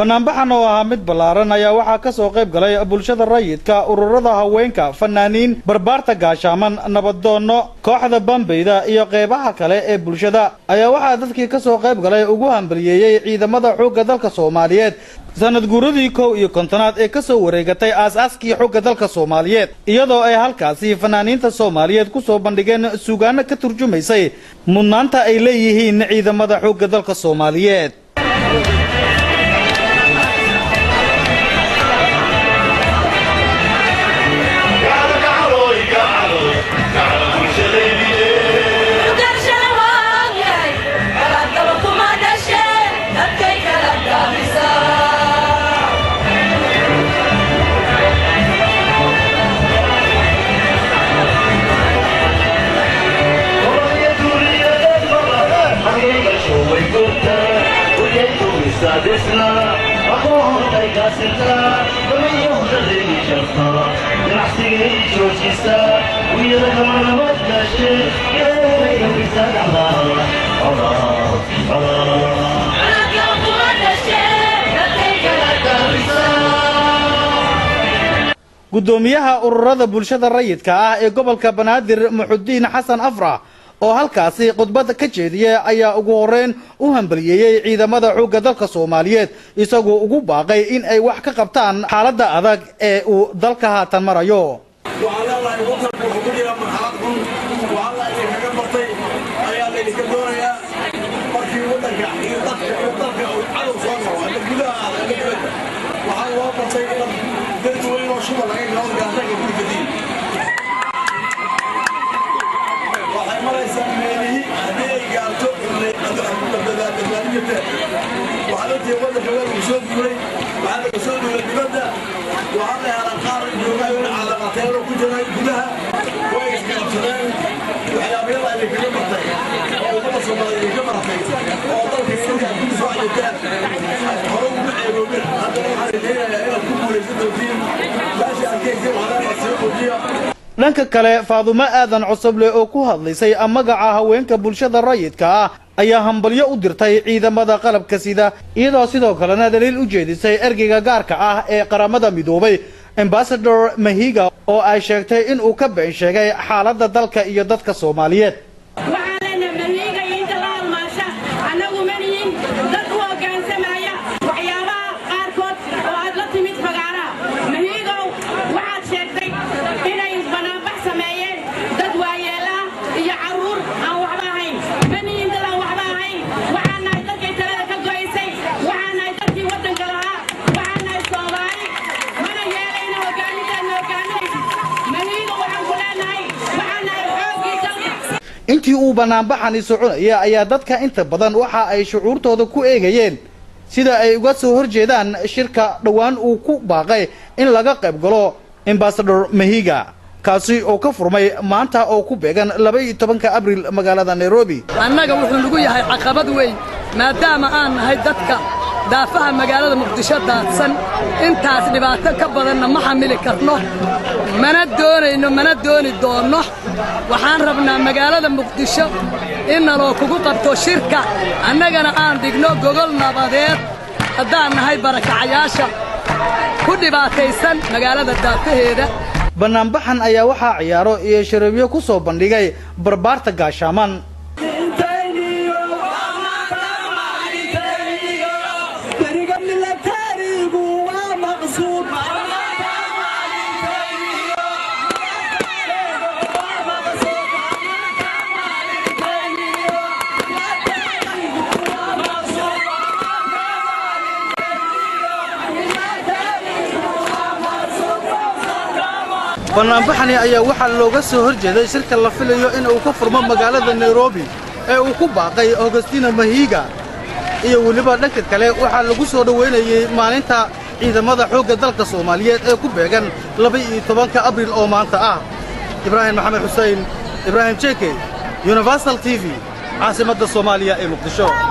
banaanbaxan oo ahaa mid ballaaran ayaa waxaa ka soo qayb galay bulshada rayidka ururada haweenka fanaaniin barbaarta gaashaaman nabadoono kooxda bambeyda iyo qeybaha kale ee bulshada ayaa waxaa dadkii ka soo qayb galay ugu hambaliyeeyay ciidamada xoogga dalka Soomaaliyeed sanad guuradii 51aad ee ka soo wareegatay aasaaskii xoogga dalka Soomaaliyeed iyadoo ay halkaasi fanaaniinta Soomaaliyeed ku soo bandhigeen suugaano ka turjumaysay mudnaanta ay leeyihiin ciidamada xoogga dalka Soomaaliyeed gudoomiyaha ururada bulshada rayidka ah ee gobolka Banaadir Muxudiin Xasan Afra oo halkaasi khudbad ka jeediyay ayaa ugu horeen u hambaliyay ciidamada xoogga dalka Soomaaliyeed isagoo ugu baaqay in ay wax ka qabtaan xaaladda adag ee uu dalka haatan marayo dhanka kale Faadumo Aadan Cusuble oo ku hadlaysay magaca haweenka bulshada rayidka ah ayaa hambalyo u dirtay ciidamada qalabka sida iyadoo sidoo kalena daliil u jeedisay ergeyga gaarka ah ee qaramada midoobay Ambassador Mahiga oo ay sheegtay in uu ka been sheegay xaaladda dalka iyo dadka Soomaaliyeed intii uu banaanbaxani soconaya ayaa dadka inta badan waxa ay shucuurtooda ku eegayeen sida ay uga soo horjeedaan shirka dhawaan uu ku baaqay in laga qayb galo Ambassador Mahiga kaasi oo ka furmay maanta oo ku beegan 12 Abriil magaalada Nairobi annaga wuxuu lagu yahay caqabad weyn maadaama aan nahay dadka daafaha magaalada Muqdisho daadsan intaas dhibaato ka badanna ma xamili karno mana dooni doono waxaan rabnaa magaalada Muqdisho in loo kugu qabto shirka annagana aan dhigno gogol nabadeed haddaan nahay barakacayaasha ku dhibaataysan magaalada daafaheeda banaanbaxan ayaa waxaa ciyaaro iyo shirabyo ku soo bandhigay barbaarta gaashaaman banaanbaxani ayaa waxaa looga soo horjeeday shirka la filayo in uu ka furmo magaalada Nairobi ee uu ku baaqay Augustina Mahiga iyo waliba dhanka kale waxaa lagu soo dhaweynayay maalinta ciidamada xoogga dalka Soomaaliyeed ee ku beegan 12 Abriil oo maanta ah Ibrahim Maxamed Xuseen Ibrahim Cheke Universal TV عاصمة الصومالية Muqdisho